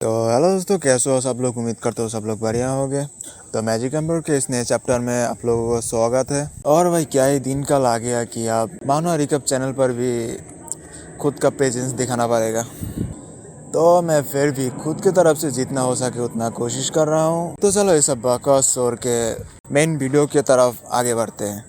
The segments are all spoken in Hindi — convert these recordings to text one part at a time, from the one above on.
तो हेलो दोस्तों, कैसे हो सब लोग। उम्मीद करते हो सब लोग बढ़िया होंगे। तो मैजिक एम्बर के इस नए चैप्टर में आप लोगों को स्वागत है। और भाई क्या ही दिन कल आ गया कि आप मानो रिकप चैनल पर भी खुद का प्रेजेंस दिखाना पड़ेगा। तो मैं फिर भी खुद की तरफ से जितना हो सके उतना कोशिश कर रहा हूँ। तो चलो ये सब बकवास छोड़ के मेन वीडियो की तरफ आगे बढ़ते हैं।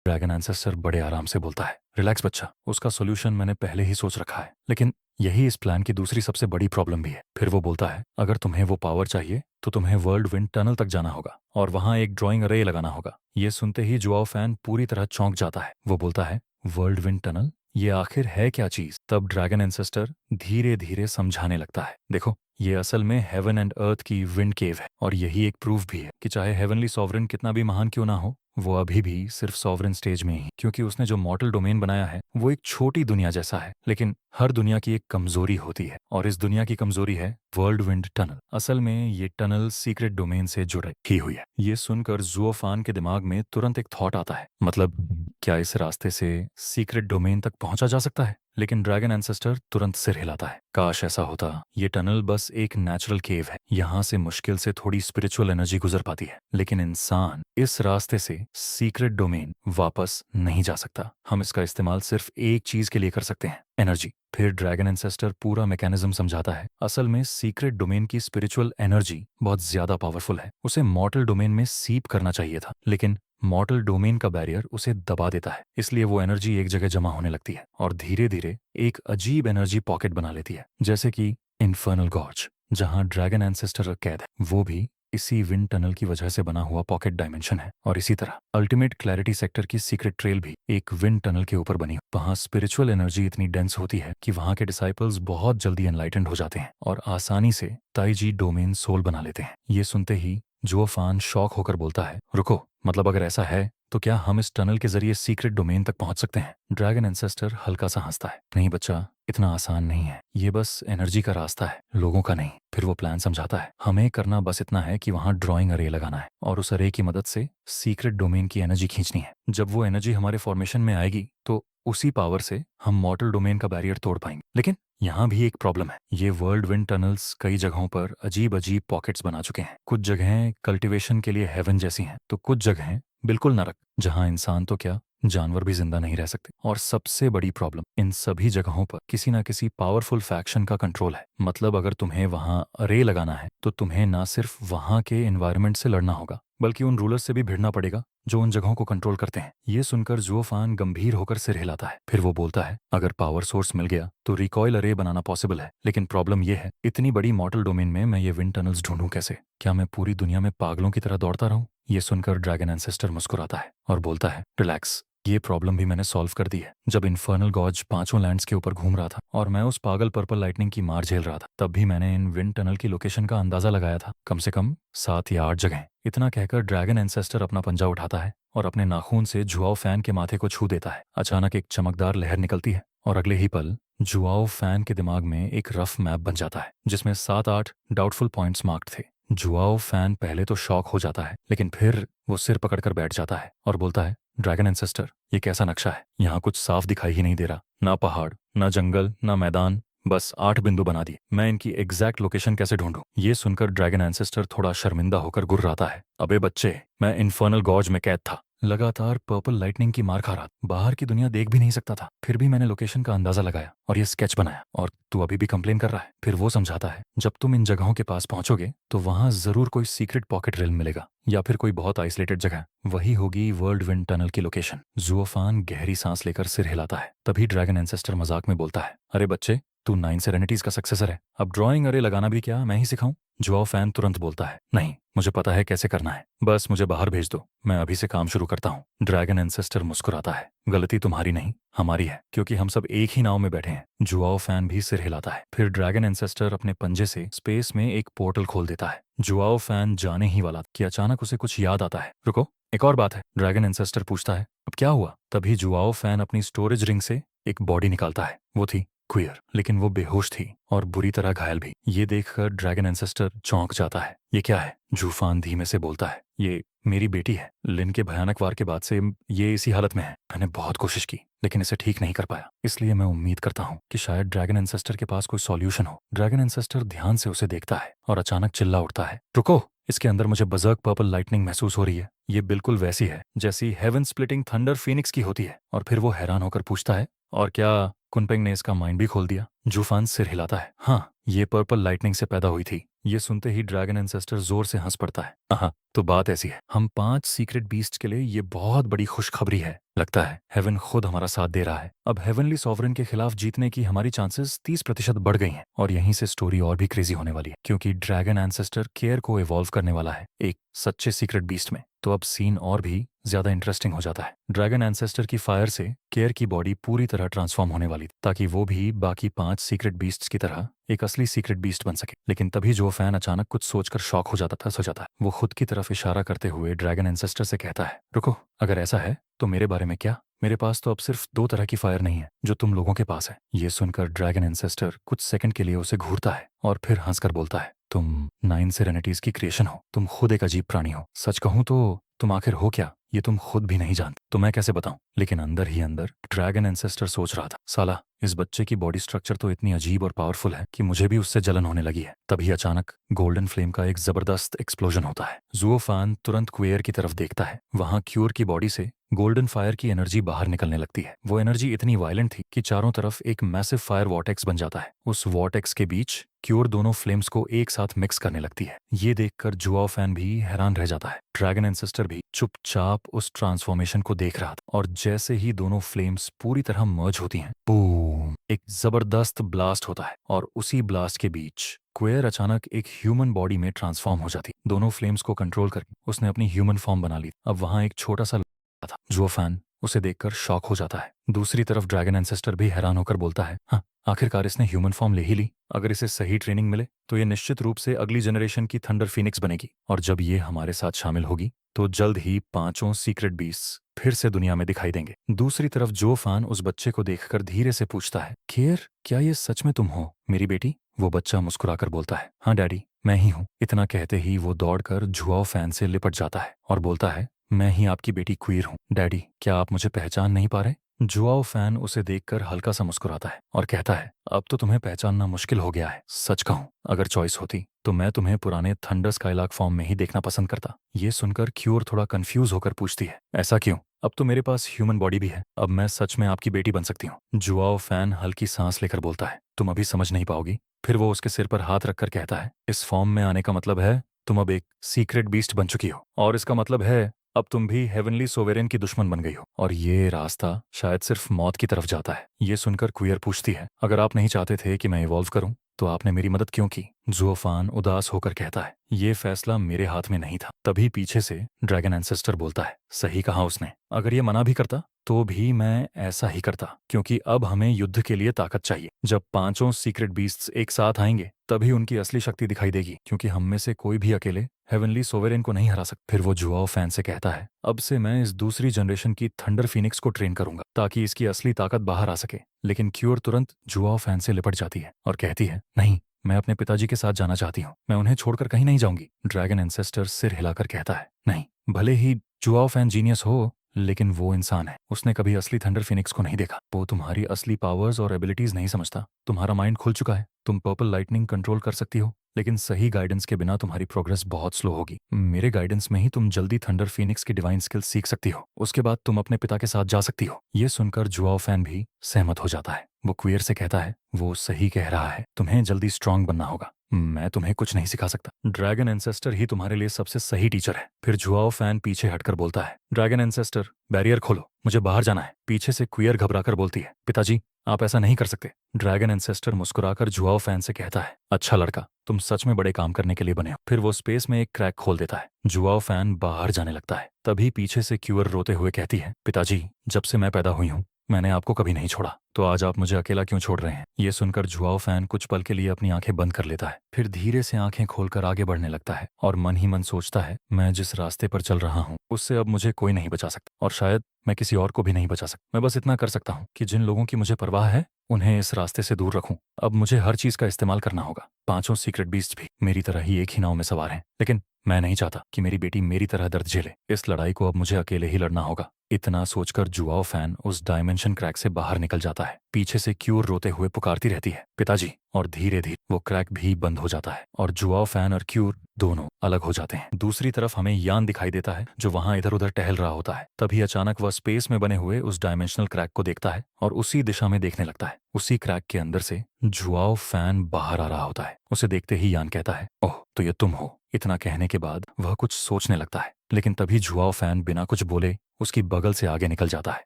ड्रैगन एंसेस्टर बड़े आराम से बोलता है, रिलैक्स बच्चा, उसका सोल्यूशन मैंने पहले ही सोच रखा है। लेकिन यही इस प्लान की दूसरी सबसे बड़ी प्रॉब्लम भी है। फिर वो बोलता है, अगर तुम्हें वो पावर चाहिए तो तुम्हें वर्ल्ड विंड टनल तक जाना होगा और वहां एक ड्राइंग अरे लगाना होगा। ये सुनते ही जुआओ फैन पूरी तरह चौंक जाता है। वो बोलता है, वर्ल्ड विंड टनल, ये आखिर है क्या चीज? तब ड्रैगन एंसेस्टर धीरे धीरे समझाने लगता है, देखो, ये असल में हेवन एंड अर्थ की विंड केव है और यही एक प्रूफ भी है कि चाहे हेवनली सॉवरेन कितना भी महान क्यों ना हो, वो अभी भी सिर्फ सॉवरेन स्टेज में ही, क्योंकि उसने जो मॉर्टल डोमेन बनाया है वो एक छोटी दुनिया जैसा है। लेकिन हर दुनिया की एक कमजोरी होती है और इस दुनिया की कमजोरी है वर्ल्ड विंड टनल। असल में ये टनल सीक्रेट डोमेन से जुड़े ही हुई है। ये सुनकर जुओफान के दिमाग में तुरंत एक थॉट आता है, मतलब क्या इस रास्ते से सीक्रेट डोमेन तक पहुंचा जा सकता है? लेकिन ड्रैगन एंसेस्टर तुरंत सिर हिलाता है, काश ऐसा होता। ये टनल बस एक नेचुरल केव है, यहाँ से मुश्किल से थोड़ी स्पिरिचुअल एनर्जी गुजर पाती है, लेकिन इंसान इस रास्ते से सीक्रेट डोमेन वापस नहीं जा सकता। हम इसका इस्तेमाल सिर्फ एक चीज के लिए कर सकते हैं, एनर्जी। फिर ड्रैगन एंसेस्टर पूरा मैकेनिज्म समझाता है। असल में सीक्रेट डोमेन की स्पिरिचुअल एनर्जी बहुत ज्यादा पावरफुल है, उसे मॉर्टल डोमेन में सीप करना चाहिए था, लेकिन मॉर्टल डोमेन का बैरियर उसे दबा देता है। इसलिए वो एनर्जी एक जगह जमा होने लगती है और धीरे धीरे एक अजीब एनर्जी पॉकेट बना लेती है, जैसे कि इन्फर्नल गॉर्ज, जहां ड्रैगन एंसेस्टर कैद है, वो भी इसी विंड टनल की वजह से बना हुआ पॉकेट डायमेंशन है। और इसी तरह अल्टीमेट क्लैरिटी सेक्टर की सीक्रेट ट्रेल भी एक विंड टनल के ऊपर बनी। वहां स्पिरिचुअल एनर्जी इतनी डेंस होती है कि वहां के डिसाइपल्स बहुत जल्दी एनलाइटेंड हो जाते हैं और आसानी से ताइजी डोमेन सोल बना लेते हैं। ये सुनते ही जुओफान शॉक होकर बोलता है, रुको, मतलब अगर ऐसा है तो क्या हम इस टनल के जरिए सीक्रेट डोमेन तक पहुंच सकते हैं? ड्रैगन एंसेस्टर हल्का सा हंसता है, नहीं बच्चा, इतना आसान नहीं है, ये बस एनर्जी का रास्ता है, लोगों का नहीं। फिर वो प्लान समझाता है, हमें करना बस इतना है कि वहां ड्राइंग अरे लगाना है और उस अरे की मदद से सीक्रेट डोमेन की एनर्जी खींचनी है। जब वो एनर्जी हमारे फॉर्मेशन में आएगी तो उसी पावर से हम मॉर्टल डोमेन का बैरियर तोड़ पाएंगे। लेकिन यहाँ भी एक प्रॉब्लम है, ये वर्ल्ड विंड टनल्स कई जगहों पर अजीब अजीब पॉकेट्स बना चुके हैं। कुछ जगहें कल्टीवेशन के लिए हेवन जैसी हैं, तो कुछ जगहें बिल्कुल नरक, जहां इंसान तो क्या, जानवर भी जिंदा नहीं रह सकते। और सबसे बड़ी प्रॉब्लम, इन सभी जगहों पर किसी ना किसी पावरफुल फैक्शन का कंट्रोल है। मतलब अगर तुम्हें वहां अरे लगाना है तो तुम्हें ना सिर्फ वहां के एनवायरनमेंट से लड़ना होगा, बल्कि उन रूलर्स से भी भिड़ना पड़ेगा जो उन जगहों को कंट्रोल करते हैं। ये सुनकर जुओफान गंभीर होकर सिर हिलाता है। फिर वो बोलता है, अगर पावर सोर्स मिल गया तो रिकॉइल अरे बनाना पॉसिबल है, लेकिन प्रॉब्लम ये है, इतनी बड़ी मॉर्टल डोमेन में मैं ये विंड टनल्स ढूंढूं कैसे? क्या मैं पूरी दुनिया में पागलों की तरह दौड़ता रहूं? ये सुनकर ड्रैगन एंसेस्टर मुस्कुराता है और बोलता है, रिलैक्स, ये प्रॉब्लम भी मैंने सॉल्व कर दी है। जब इन्फर्नल गॉज पांचों लैंड्स के ऊपर घूम रहा था और मैं उस पागल पर्पल लाइटनिंग की मार झेल रहा था, तब भी मैंने इन विंड टनल की लोकेशन का अंदाजा लगाया था, कम से कम 7 या 8 जगह। इतना कहकर ड्रैगन एंसेस्टर अपना पंजा उठाता है और अपने नाखून से जुआओ फैन के माथे को छू देता है। अचानक एक चमकदार लहर निकलती है और अगले ही पल जुआओ फैन के दिमाग में एक रफ मैप बन जाता है जिसमें 7-8 डाउटफुल पॉइंट्स मार्क्ड थे। जुआओ फैन पहले तो शॉक हो जाता है, लेकिन फिर वो सिर पकड़कर बैठ जाता है और बोलता है, ड्रैगन एंसेस्टर, ये कैसा नक्शा है? यहाँ कुछ साफ दिखाई ही नहीं दे रहा, ना पहाड़, ना जंगल, ना मैदान, बस 8 बिंदु बना दिए। मैं इनकी एग्जैक्ट लोकेशन कैसे ढूंढूं? ये सुनकर ड्रैगन एंसेस्टर थोड़ा शर्मिंदा होकर गुर्राता है, अबे बच्चे, मैं इन्फर्नल गॉज में कैद था, लगातार पर्पल लाइटनिंग की मार खा रहा था, बाहर की दुनिया देख भी नहीं सकता था, फिर भी मैंने लोकेशन का अंदाजा लगाया और ये स्केच बनाया, और तू अभी भी कंप्लेन कर रहा है? फिर वो समझाता है, जब तुम इन जगहों के पास पहुंचोगे तो वहां जरूर कोई सीक्रेट पॉकेट रेल मिलेगा या फिर कोई बहुत आइसोलेटेड जगह, वही होगी वर्ल्ड विंड टनल की लोकेशन। जुओफान गहरी सांस लेकर सिर हिलाता है। तभी ड्रैगन एंसेस्टर मजाक में बोलता है, अरे बच्चे, तू 9 सेरेनिटीज का सक्सेसर है, अब ड्राइंग अरे लगाना भी क्या मैं ही सिखाऊं? जुआओ फैन तुरंत बोलता है, नहीं, मुझे पता है कैसे करना है, बस मुझे बाहर भेज दो, मैं अभी से काम शुरू करता हूँ। ड्रैगन एंसेस्टर मुस्कुराता है, गलती तुम्हारी नहीं, हमारी है, क्योंकि हम सब एक ही नाव में बैठे हैं। जुआओ फैन भी सिर हिलाता है। फिर ड्रैगन एंसेस्टर अपने पंजे से स्पेस में एक पोर्टल खोल देता है। जुआओ फैन जाने ही वाला कि अचानक उसे कुछ याद आता है, रुको, एक और बात है। ड्रैगन एंसेस्टर पूछता है, अब क्या हुआ? तभी जुआओ फैन अपनी स्टोरेज रिंग से एक बॉडी निकालता है। वो थी क्वियर, लेकिन वो बेहोश थी और बुरी तरह घायल भी। ये देखकर ड्रैगन एंसेस्टर चौंक जाता है, ये क्या है? जूफान धीमे से बोलता है, ये मेरी बेटी है। लिन के भयानक वार के बाद से ये इसी हालत में है। मैंने बहुत कोशिश की लेकिन इसे ठीक नहीं कर पाया, इसलिए मैं उम्मीद करता हूँ कि शायद ड्रैगन एंसेस्टर के पास कोई सॉल्यूशन हो। ड्रैगन एंसेस्टर ध्यान से उसे देखता है और अचानक चिल्ला उठता है, रुको। इसके अंदर मुझे बजर्क पर्पल लाइटनिंग महसूस हो रही है। ये बिल्कुल वैसी है जैसी हेवन स्प्लिटिंग थंडर फीनिक्स की होती है। और फिर वो हैरान होकर पूछता है, और क्या कुनपेंग ने इसका माइंड भी खोल दिया? जूफान सिर हिलाता है, हाँ, ये पर्पल लाइटनिंग से पैदा हुई थी। ये सुनते ही ड्रैगन एंसेस्टर जोर से हंस पड़ता है। हाँ, तो बात ऐसी है, हम 5 सीक्रेट बीस्ट के लिए ये बहुत बड़ी खुशखबरी है। लगता है हेवन खुद हमारा साथ दे रहा है। अब हेवनली सॉवरेन के खिलाफ जीतने की हमारी चांसेस 30% बढ़ गई हैं। और यहीं से स्टोरी और भी क्रेजी होने वाली है, क्योंकि ड्रैगन एंसेस्टर केयर को इवॉल्व करने वाला है एक सच्चे सीक्रेट बीस्ट में। तो अब सीन और भी ज्यादा इंटरेस्टिंग हो जाता है। ड्रैगन एंसेस्टर की फायर से केयर की बॉडी पूरी तरह ट्रांसफॉर्म होने वाली थी, ताकि वो भी बाकी 5 सीक्रेट बीस्ट्स की तरह एक असली सीक्रेट बीस्ट बन सके। लेकिन तभी जो फैन अचानक कुछ सोचकर शॉक हो जाता है। वो खुद की तरफ इशारा करते हुए ड्रैगन एंसेस्टर से कहता है, रुको, अगर ऐसा है तो मेरे बारे में क्या? मेरे पास तो अब सिर्फ 2 तरह की फायर नहीं है जो तुम लोगों के पास है। ये सुनकर ड्रैगन एंसेस्टर कुछ सेकंड के लिए उसे घूरता है और फिर हंसकर बोलता है, तुम 9 सेरेनिटीज की क्रिएशन हो। तुम खुद एक अजीब प्राणी हो। सच कहूं तो तुम आखिर हो क्या, ये तुम खुद भी नहीं जानते। तो मैं कैसे बताऊं? लेकिन अंदर ही अंदर ड्रैगन एंसेस्टर सोच रहा था, साला, इस बच्चे की बॉडी स्ट्रक्चर तो इतनी अजीब और पावरफुल है कि मुझे भी उससे जलन होने लगी है। तभी अचानक गोल्डन फ्लेम का एक जबरदस्त एक्सप्लोजन होता है। जुओफान तुरंत क्वेयर की तरफ देखता है। वहां क्यूर की बॉडी से गोल्डन फायर की एनर्जी बाहर निकलने लगती है। वो एनर्जी इतनी वायलेंट थी कि चारों तरफ एक मैसिव फायर वॉर्टेक्स बन जाता है। उस वॉर्टेक्स के बीच क्यूर दोनों फ्लेम्स को एक साथ मिक्स करने लगती है। ये देखकर जुआओ फैन भी हैरान रह जाता है। ड्रैगन एंसेस्टर भी चुपचाप उस ट्रांसफॉर्मेशन को देख रहा था। और जैसे ही दोनों फ्लेम्स पूरी तरह मर्ज होती हैं, बूम, एक जबरदस्त ब्लास्ट होता है। और उसी ब्लास्ट के बीच क्वेयर अचानक एक ह्यूमन बॉडी में ट्रांसफॉर्म हो जाती। दोनों फ्लेम्स को कंट्रोल करके उसने अपनी ह्यूमन फॉर्म बना ली। अब वहां एक छोटा सा था। जुओ फैन उसे देखकर शॉक हो जाता है। दूसरी तरफ ड्रैगन एंसेस्टर भी हैरान होकर बोलता है, हाँ, आखिरकार इसने ह्यूमन फॉर्म ले ही ली। अगर इसे सही ट्रेनिंग मिले तो ये निश्चित रूप से अगली जनरेशन की थंडर फीनिक्स बनेगी। और जब ये हमारे साथ शामिल होगी तो जल्द ही 5 सीक्रेट बीस्ट फिर से दुनिया में दिखाई देंगे। दूसरी तरफ जो फान उस बच्चे को देखकर धीरे से पूछता है, केयर, क्या ये सच में तुम हो, मेरी बेटी? वो बच्चा मुस्कुराकर बोलता है, हाँ डैडी, मैं ही हूँ। इतना कहते ही वो दौड़कर जुआओ फैन से लिपट जाता है और बोलता है, मैं ही आपकी बेटी क्वीर हूँ। डैडी, क्या आप मुझे पहचान नहीं पा रहे? जुआओ फैन उसे देखकर हल्का सा मुस्कुराता है और कहता है, अब तो तुम्हें पहचानना मुश्किल हो गया है। सच कहूं, अगर चॉइस होती तो मैं तुम्हें पुराने थंडर स्काईलार्क फॉर्म में ही देखना पसंद करता। ये सुनकर क्यूर थोड़ा कंफ्यूज होकर पूछती है, ऐसा क्यों? अब तो मेरे पास ह्यूमन बॉडी भी है। अब मैं सच में आपकी बेटी बन सकती हूँ। जुआओ फैन हल्की सांस लेकर बोलता है, तुम अभी समझ नहीं पाओगी। फिर वो उसके सिर पर हाथ रखकर कहता है, इस फॉर्म में आने का मतलब है तुम अब एक सीक्रेट बीस्ट बन चुकी हो। और इसका मतलब है अब तुम भी हेवनली सोवेरेन की दुश्मन बन गई हो। और ये रास्ता शायद सिर्फ मौत की तरफ जाता है। ये सुनकर क्वियर पूछती है, अगर आप नहीं चाहते थे कि मैं इवॉल्व करूं तो आपने मेरी मदद क्यों की? जुओफान उदास होकर कहता है, ये फैसला मेरे हाथ में नहीं था। तभी पीछे से ड्रैगन एंसेस्टर बोलता है, सही कहा उसने। अगर ये मना भी करता तो भी मैं ऐसा ही करता, क्योंकि अब हमें युद्ध के लिए ताकत चाहिए। जब 5 सीक्रेट बीस्ट्स एक साथ आएंगे तभी उनकी असली शक्ति दिखाई देगी, क्योंकि हम में से कोई भी अकेले हेवनली सोवेरेन को नहीं हरा सकता। फिर वो जुआओ फैन से कहता है, अब से मैं इस दूसरी जनरेशन की थंडर फीनिक्स को ट्रेन करूंगा ताकि इसकी असली ताकत बाहर आ सके। लेकिन क्यूर तुरंत जुआओ फैन से लिपट जाती है और कहती है, नहीं, मैं अपने पिताजी के साथ जाना चाहती हूँ। मैं उन्हें छोड़कर कहीं नहीं जाऊंगी। ड्रैगन एंसेस्टर सिर हिलाकर कहता है, नहीं, भले ही जुआओ फैन जीनियस हो लेकिन वो इंसान है। उसने कभी असली थंडर फीनिक्स को नहीं देखा। वो तुम्हारी असली पावर्स और एबिलिटीज नहीं समझता। तुम्हारा माइंड खुल चुका है। तुम पर्पल लाइटनिंग कंट्रोल कर सकती हो, लेकिन सही गाइडेंस के बिना तुम्हारी प्रोग्रेस बहुत स्लो होगी। मेरे गाइडेंस में ही तुम जल्दी थंडर फीनिक्स की डिवाइन स्किल्स सीख सकती हो। उसके बाद तुम अपने पिता के साथ जा सकती हो। ये सुनकर जुआओ फैन भी सहमत हो जाता है। वो क्वियर से कहता है, वो सही कह रहा है, तुम्हें जल्दी स्ट्रांग बनना होगा। मैं तुम्हें कुछ नहीं सिखा सकता। ड्रैगन एंसेस्टर ही तुम्हारे लिए सबसे सही टीचर है। फिर जुआओ फैन पीछे हटकर बोलता है, ड्रैगन एंसेस्टर, बैरियर खोलो, मुझे बाहर जाना है। पीछे से क्वियर घबराकर बोलती है, पिताजी, आप ऐसा नहीं कर सकते। ड्रैगन एंसेस्टर मुस्कुराकर जुआओ फैन से कहता है, अच्छा लड़का, तुम सच में बड़े काम करने के लिए बने हो। फिर वो स्पेस में एक क्रैक खोल देता है। जुआओ फैन बाहर जाने लगता है। तभी पीछे से क्यूअर रोते हुए कहती है, पिताजी, जब से मैं पैदा हुई हूँ मैंने आपको कभी नहीं छोड़ा, तो आज आप मुझे अकेला क्यों छोड़ रहे हैं? ये सुनकर जुआओ फैन कुछ पल के लिए अपनी आंखें बंद कर लेता है। फिर धीरे से आंखें खोलकर आगे बढ़ने लगता है और मन ही मन सोचता है, मैं जिस रास्ते पर चल रहा हूँ उससे अब मुझे कोई नहीं बचा सकता। और शायद मैं किसी और को भी नहीं बचा सकता। मैं बस इतना कर सकता हूँ कि जिन लोगों की मुझे परवाह है उन्हें इस रास्ते से दूर रखूं। अब मुझे हर चीज का इस्तेमाल करना होगा। पांचों सीक्रेट बीस्ट भी मेरी तरह ही एक ही नाव में सवार हैं, लेकिन मैं नहीं चाहता कि मेरी बेटी मेरी तरह दर्द झेले। इस लड़ाई को अब मुझे अकेले ही लड़ना होगा। इतना सोचकर जुआओ फैन उस डायमेंशन क्रैक से बाहर निकल जाता है। पीछे से क्यूर रोते हुए पुकारती रहती है, पिताजी, और धीरे धीरे वो क्रैक भी बंद हो जाता है और जुआओ फैन और क्यूर दोनों अलग हो जाते हैं। दूसरी तरफ हमें यान दिखाई देता है जो वहां इधर उधर टहल रहा होता है। तभी अचानक वह स्पेस में बने हुए उस डायमेंशनल क्रैक को देखता है और उसी दिशा में देखने लगता है। उसी क्रैक के अंदर से जुआओ फैन बाहर आ रहा होता है। उसे देखते ही यान कहता है, ओह, तो ये तुम हो। इतना कहने के बाद वह कुछ सोचने लगता है, लेकिन तभी जुआओ फैन बिना कुछ बोले उसकी बगल से आगे निकल जाता है।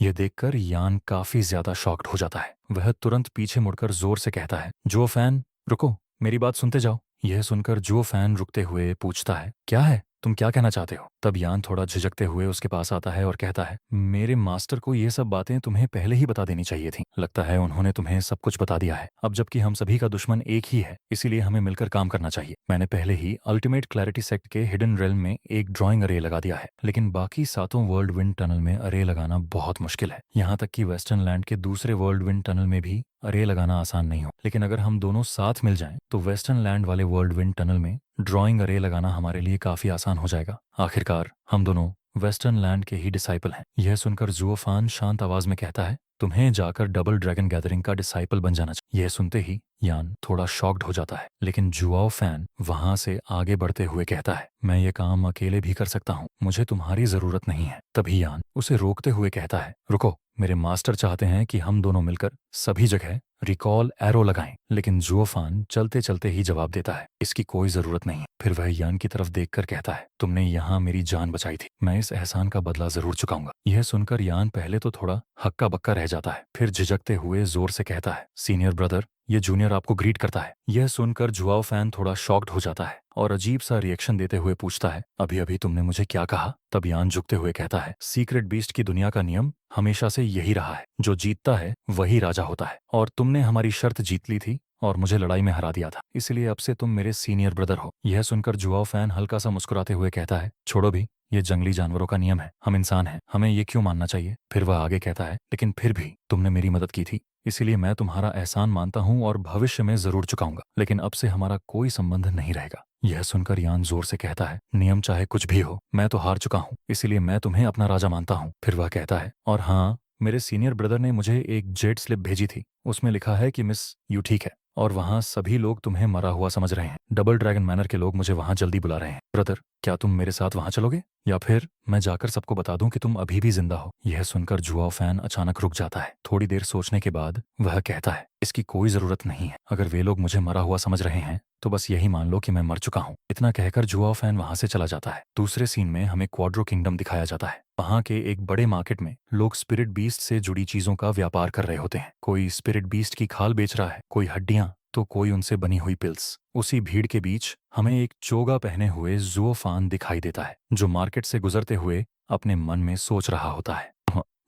यह देखकर यान काफी ज्यादा शॉक्ड हो जाता है। वह तुरंत पीछे मुड़कर जोर से कहता है, जुओ फैन, रुको, मेरी बात सुनते जाओ। यह सुनकर जुओ फैन रुकते हुए पूछता है, क्या है, तुम क्या कहना चाहते हो? तब यान थोड़ा झिझकते हुए उसके पास आता है और कहता है, मेरे मास्टर को ये सब बातें तुम्हें पहले ही बता देनी चाहिए थी। लगता है उन्होंने तुम्हें सब कुछ बता दिया है। अब जबकि हम सभी का दुश्मन एक ही है, इसीलिए हमें मिलकर काम करना चाहिए। मैंने पहले ही अल्टीमेट क्लैरिटी सेक्ट के हिडन रेल्म में एक ड्राइंग अरे लगा दिया है, लेकिन बाकी सातों वर्ल्ड विंड टनल में अरे लगाना बहुत मुश्किल है। यहाँ तक कि वेस्टर्न लैंड के दूसरे वर्ल्ड विंड टनल में भी अरे लगाना आसान नहीं हो। लेकिन अगर हम दोनों साथ मिल जाएं तो वेस्टर्न लैंड वाले वर्ल्ड विंड टनल में ड्राइंग अरे लगाना हमारे लिए काफी आसान हो जाएगा। आखिरकार हम दोनों वेस्टर्न लैंड के ही डिसाइपल हैं। यह सुनकर जुओफान शांत आवाज में कहता है, तुम्हें जाकर डबल ड्रैगन गैदरिंग का डिसाइपल बन जाना चाहिए। यह सुनते ही यान थोड़ा शॉक्ड हो जाता है, लेकिन जुआओ फैन वहां से आगे बढ़ते हुए कहता है, मैं ये काम अकेले भी कर सकता हूँ, मुझे तुम्हारी जरूरत नहीं है। तभी यान उसे रोकते हुए कहता है, रुको, मेरे मास्टर चाहते हैं कि हम दोनों मिलकर सभी जगह रिकॉल एरो लगाएं। लेकिन जुओफान चलते चलते ही जवाब देता है, इसकी कोई जरूरत नहीं है। फिर वह यान की तरफ देखकर कहता है, तुमने यहाँ मेरी जान बचाई थी, मैं इस एहसान का बदला जरूर चुकाऊंगा। यह सुनकर यान पहले तो थोड़ा हक्का बक्का रह जाता है, फिर झिझकते हुए जोर से कहता है, सीनियर ब्रदर, ये जूनियर आपको ग्रीट करता है। यह सुनकर जुआओ फैन थोड़ा शॉक्ड हो जाता है और अजीब सा रिएक्शन देते हुए पूछता है, अभी अभी तुमने मुझे क्या कहा? तब यान झुकते हुए कहता है, सीक्रेट बीस्ट की दुनिया का नियम हमेशा से यही रहा है, जो जीतता है वही राजा होता है, और तुमने हमारी शर्त जीत ली थी और मुझे लड़ाई में हरा दिया था, इसलिए अब से तुम मेरे सीनियर ब्रदर हो। यह सुनकर जुआओ फैन हल्का सा मुस्कुराते हुए कहता है, छोड़ो भी, ये जंगली जानवरों का नियम है, हम इंसान हैं, हमें ये क्यों मानना चाहिए? फिर वह आगे कहता है, लेकिन फिर भी तुमने मेरी मदद की थी, इसीलिए मैं तुम्हारा एहसान मानता हूँ और भविष्य में जरूर चुकाऊंगा, लेकिन अब से हमारा कोई संबंध नहीं रहेगा। यह सुनकर यान जोर से कहता है, नियम चाहे कुछ भी हो, मैं तो हार चुका हूँ, इसीलिए मैं तुम्हें अपना राजा मानता हूँ। फिर वह कहता है, और हाँ, मेरे सीनियर ब्रदर ने मुझे एक जेट स्लिप भेजी थी, उसमें लिखा है कि मिस यू ठीक है, और वहाँ सभी लोग तुम्हें मरा हुआ समझ रहे हैं। डबल ड्रैगन मैनर के लोग मुझे वहाँ जल्दी बुला रहे हैं। ब्रदर, क्या तुम मेरे साथ वहाँ चलोगे, या फिर मैं जाकर सबको बता दूं कि तुम अभी भी जिंदा हो? यह सुनकर जुआओ फैन अचानक रुक जाता है। थोड़ी देर सोचने के बाद वह कहता है, इसकी कोई जरूरत नहीं है, अगर वे लोग मुझे मरा हुआ समझ रहे हैं तो बस यही मान लो कि मैं मर चुका हूँ। इतना कहकर जुआओ फैन वहां से चला जाता है। दूसरे सीन में हमें क्वाड्रो किंगडम दिखाया जाता है। वहां के एक बड़े मार्केट में लोग स्पिरिट बीस्ट से जुड़ी चीजों का व्यापार कर रहे होते हैं। कोई स्पिरिट बीस्ट की खाल बेच रहा है, कोई हड्डियां, तो कोई उनसे बनी हुई पिल्स। उसी भीड़ के बीच हमें एक चोगा पहने हुए जुओफान दिखाई देता है, जो मार्केट से गुजरते हुए अपने मन में सोच रहा होता है,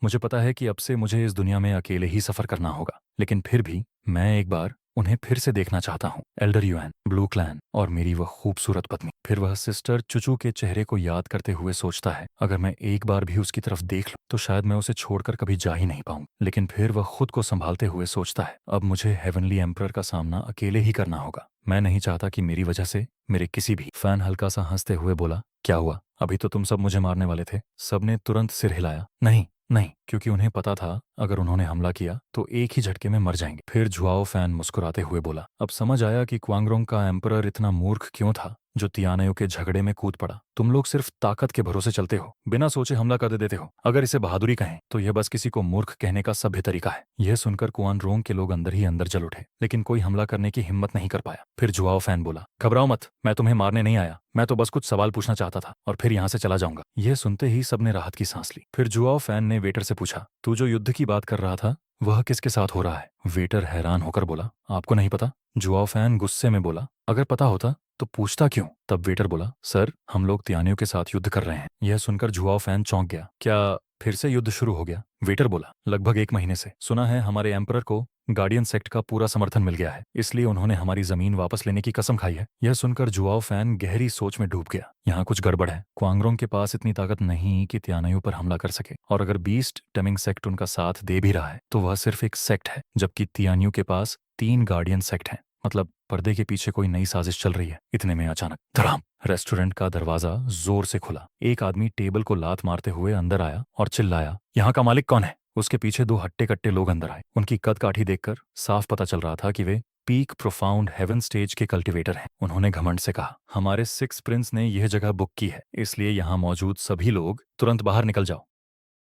मुझे पता है कि अब से मुझे इस दुनिया में अकेले ही सफर करना होगा, लेकिन फिर भी मैं एक बार उन्हें फिर से देखना चाहता हूँ, एल्डर युआन, ब्लू क्लैन और मेरी वह खूबसूरत पत्नी। फिर वह सिस्टर चुचू के चेहरे को याद करते हुए सोचता है, अगर मैं एक बार भी उसकी तरफ देख लूं तो शायद मैं उसे छोड़कर कभी जा ही नहीं पाऊं। लेकिन फिर वह खुद को संभालते हुए सोचता है, अब मुझे हेवनली एम्परर का सामना अकेले ही करना होगा। मैं नहीं चाहता कि मेरी वजह से मेरे किसी भी फैन हल्का सा हंसते हुए बोला, क्या हुआ, अभी तो तुम सब मुझे मारने वाले थे? सबने तुरंत सिर हिलाया, नहीं नहीं, क्योंकि उन्हें पता था अगर उन्होंने हमला किया तो एक ही झटके में मर जाएंगे। फिर जुआओ फैन मुस्कुराते हुए बोला, अब समझ आया कि क्वांगरोंग का एम्परर इतना मूर्ख क्यों था जो तियानयों के झगड़े में कूद पड़ा। तुम लोग सिर्फ ताकत के भरोसे चलते हो, बिना सोचे हमला कर देते हो। अगर इसे बहादुरी कहें तो यह बस किसी को मूर्ख कहने का सभ्य तरीका है। यह सुनकर क्वांगरोंग के लोग अंदर ही अंदर जल उठे, लेकिन कोई हमला करने की हिम्मत नहीं कर पाया। फिर जुआओ फैन बोला, घबराओ मत, मैं तुम्हें मारने नहीं आया, मैं तो बस कुछ सवाल पूछना चाहता था और फिर यहाँ से चला जाऊंगा। यह सुनते ही सबने राहत की सांस ली। फिर जुआओ फैन ने वेटर से पूछा, तू जो युद्ध की बात कर रहा था वह किसके साथ हो रहा है? वेटर हैरान होकर बोला, आपको नहीं पता? जुआओ फैन गुस्से में बोला, अगर पता होता तो पूछता क्यों? तब वेटर बोला, सर, हम लोग तियानियों के साथ युद्ध कर रहे हैं। यह सुनकर जुआओ फैन चौंक गया, क्या फिर से युद्ध शुरू हो गया। वेटर बोला, लगभग 1 महीने से। सुना है हमारे एम्परर को गार्डियन सेक्ट का पूरा समर्थन मिल गया है, इसलिए उन्होंने हमारी जमीन वापस लेने की कसम खाई है। यह सुनकर जुआओ फैन गहरी सोच में डूब गया। यहाँ कुछ गड़बड़ है। क्वांगरोंग के पास इतनी ताकत नहीं कि तियानायु पर हमला कर सके, और अगर बीस्ट टमिंग सेक्ट उनका साथ दे भी रहा है तो वह सिर्फ एक सेक्ट है, जबकि तियान्यू के पास 3 गार्डियन सेक्ट हैं। मतलब पर्दे के पीछे कोई नई साजिश चल रही है। इतने में अचानक धड़ाम, रेस्टोरेंट का दरवाजा जोर से खुला। एक आदमी टेबल को लात मारते हुए अंदर आया और चिल्लाया, यहाँ का मालिक कौन है? उसके पीछे 2 हट्टे कट्टे लोग अंदर आए। उनकी कद काठी देखकर साफ पता चल रहा था कि वे पीक प्रोफाउंड हेवन स्टेज के कल्टीवेटर हैं। उन्होंने घमंड से कहा, हमारे 6 प्रिंस ने यह जगह बुक की है, इसलिए यहाँ मौजूद सभी लोग तुरंत बाहर निकल जाओ।